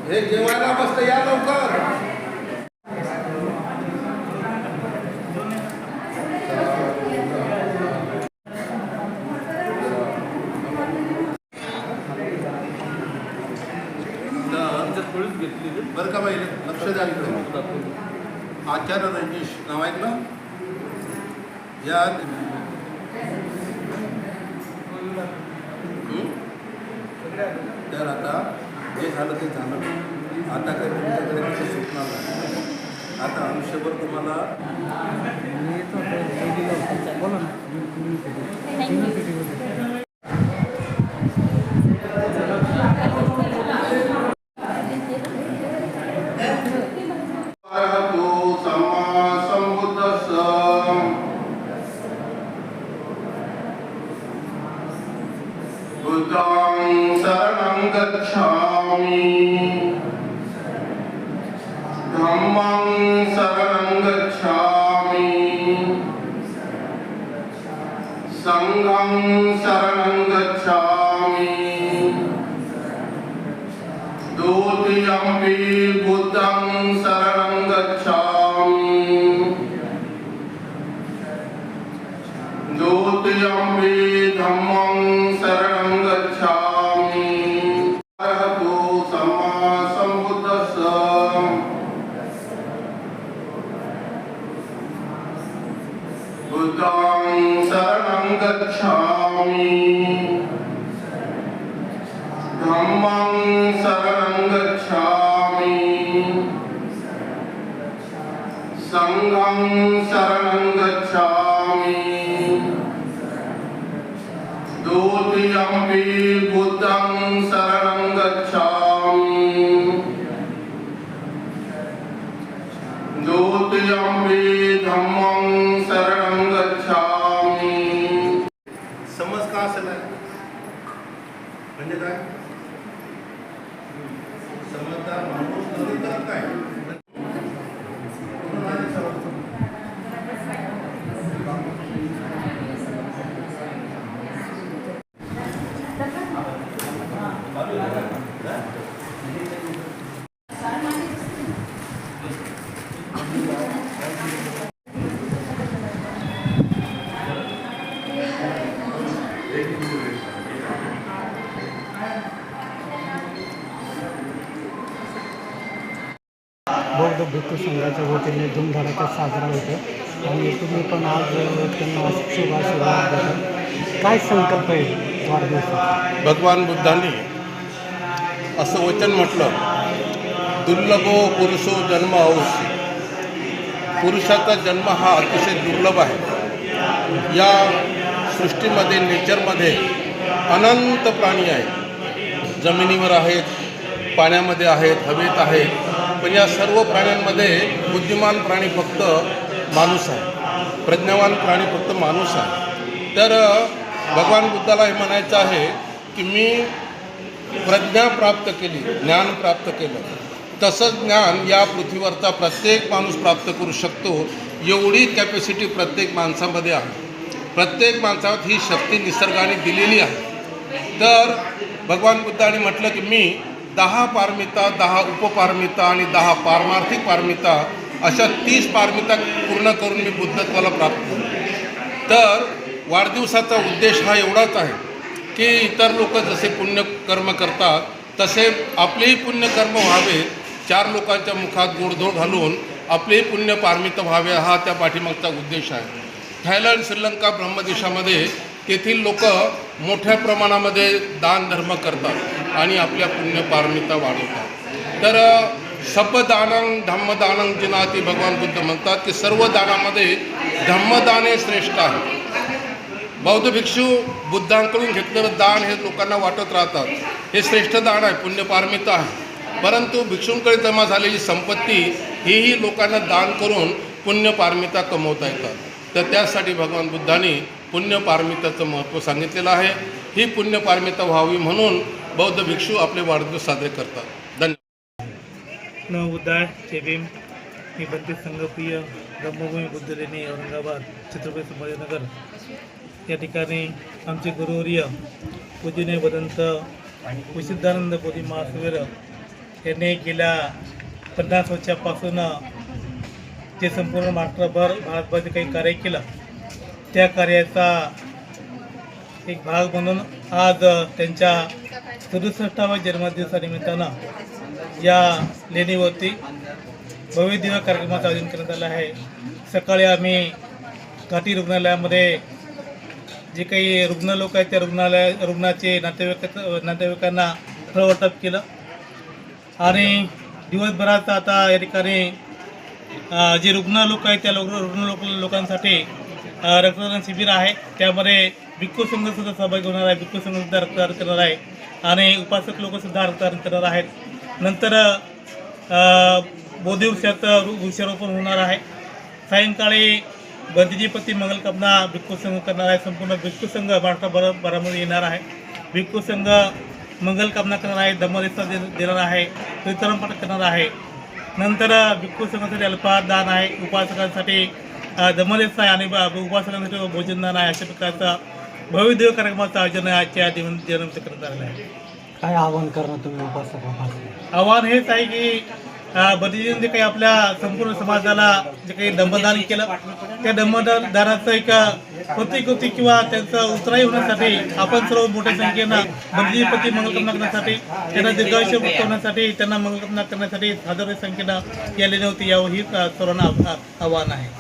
हे जेवायला बसतं या लवकर. बरं का बाई लक्ष द्या इकडे. आचार्य रंजेश नाव ऐकलं या. तर आता जे झालं ते झालं. आता काही तुमच्याकडे कसं सुटणार नाही. आता आयुष्यभर तुम्हाला बुद्धं शरणं गच्छामि धम्मं शरणं गच्छामि संघं शरणं गच्छामि द्वितीयंपि बुद्धं शरणं गच्छामि द्वितीयंपि धम्मं शरणं गच्छामि. अरहतो सम्मा सम्बुद्धस्स बुद्धं शरणं गच्छामि धम्मं शरणं गच्छामि संघं शरणं गच्छामि द्वितीयंपि बुद्धं शरणं गच्छामि द्वितीयंपि धम्मं शरणं गच्छामि. समज का असेल म्हणजे काय समजदार माणूस नंतर काय बौद्ध भिक्खू संघाच्या वतीने धूमधडाक्यात साजरा होतो आणि तुम्ही पण आज त्यांना शुभाशीर्वाद देता. काय संकल्प आहे वाढदिवसाचा? भगवान बुद्धांनी असं वचन म्हटलं, दुर्लभो पुरुषो जन्म औषी. पुरुषाचा जन्म हा अतिशय दुर्लभ आहे. या सृष्टीमध्ये नेचरमध्ये अनंत प्राणी आहेत. जमिनीवर आहेत, पाण्यामध्ये आहेत, हवेत आहेत. पण या सर्व प्राण्यांमध्ये बुद्धिमान प्राणी फक्त माणूस आहे. प्रज्ञावान प्राणी फक्त माणूस आहे. तर भगवान बुद्धाला हे म्हणायचं आहे की मी प्रज्ञा प्राप्त केली, ज्ञान प्राप्त केलं. तसंच ज्ञान या पृथ्वीवरचा प्रत्येक माणूस प्राप्त करू शकतो. एवढी कॅपॅसिटी प्रत्येक माणसामध्ये आहे. प्रत्येक माणसावर ही शक्ती निसर्गाने दिलेली आहे. तर भगवान बुद्धाने म्हटलं की मी 10 पारमिता, 10 उपपारमिता आणि 10 पारमार्थिक पारमिता अशा 30 पारमिता पूर्ण करून मी बुद्धत्वाला प्राप्त झालो. तर वाढदिवसाचा उद्देश हा एवढाच आहे की इतर लोक जसे पुण्यकर्म करतात तसे आपलेही पुण्यकर्म व्हावे. 4 लोकांच्या मुखात गोडधोड घालून आपलेही पुण्य पारमित व्हावे हा त्या पाठीमागचा उद्देश आहे. थायलंड, श्रीलंका, ब्रह्मदेशामध्ये तेथील लोक मोठ्या प्रमाणामध्ये दान धर्म करतात आणि आपल्या पुण्य पारमिता वाढवतात. तर सब्बदानं धम्मदानं जिनाती भगवान बुद्ध म्हणतात की सर्व दानामध्ये धम्मदाने श्रेष्ठ आहे. बौद्ध भिक्षू बुद्धांकडून घेतलेलं दान हे लोकांना वाटत राहतात. हे श्रेष्ठ दान आहे, पुण्यपारमिता आहे. परंतु भिक्षूंकडे जमा झालेली संपत्ती हीही लोकांना दान करून पुण्यपारमिता कमवता येतात. तर त्यासाठी भगवान बुद्धांनी पुण्यपारमिताचं महत्त्व सांगितलेलं आहे. ही पुण्यपारमिता व्हावी म्हणून बौद्ध भिक्षू आपले वाढदिवस साजरे करतात. धन्यवाद. नमो बुद्धाय. जय भीम. मी बंदी संघप्रिय ब्रह्मभूमी बुद्धलेणी औरंगाबाद छत्रपती संभाजीनगर या ठिकाणी आमचे गुरुवर्य पूजनीय भदंत विशुद्धानंद बोधी महासवीर यांनी गेल्या 50 वर्षापासून जे संपूर्ण महाराष्ट्रभर भारतभर जे काही कार्य केलं त्या कार्याचा एक भाग म्हणून आज त्यांच्या 67व्या जन्मदिवसानिमित्तानं या लेणीवरती भव्य दिव्य कार्यक्रमाचं आयोजन करण्यात आलं आहे. सकाळी आम्ही घाटी रुग्णालयामध्ये जे काही रुग्ण लोक आहेत त्या रुग्णाचे नातेवाईकांना फळ वाटप केलं आणि दिवसभरात आता या ठिकाणी जे रुग्ण लोक आहेत त्या लोकांसाठी रक्तदान शिबिर आहे. त्यामध्ये भिक्खू संघसुद्धा सहभागी होणार आहे. भिक्खू संघसुद्धा रक्तदान करणार आहे आणि उपासक लोकसुद्धा रक्तदान करणार आहेत. नंतर वृक्षारोपण होणार आहे. सायंकाळी बंदीजीपती मंगलकामना भिक्खू संघ करणार आहे. संपूर्ण भिक्खू संघ महाराष्ट्रभरामध्ये येणार आहे. भिक्खू संघ मंगलकामना करणार आहे, धम्मदेशा देणार आहे, वितरणपाठ करणार आहे. नंतर भिक्खू संघासाठी अल्पदान आहे, उपासकांसाठी धम्मदेशा आहे आणि उपासकांसाठी भोजनदान आहे. अशा प्रकारचा भव्य देव कार्यक्रमाचं आयोजन आजच्या दिनानिमित्त करण्यात आलेलं आहे. काय आवाहन करणार तुम्ही उपासकांना? आव्हान हेच आहे की बंदीजींनी जे काही आपल्या संपूर्ण समाजाला जे काही दंभदान केलं त्या दंभदानाचं एक प्रतीक होती किंवा त्यांचं उत्तराई होण्यासाठी आपण सर्व मोठ्या संख्येनं बंदीजीपती मंगलकामना करण्यासाठी त्यांना दीर्घायुष्य मुक्त होण्यासाठी त्यांना मंगलकामना करण्यासाठी हजारो संख्येनं या लेणी होती. यावर ही सर्वांना आव्हान आहे.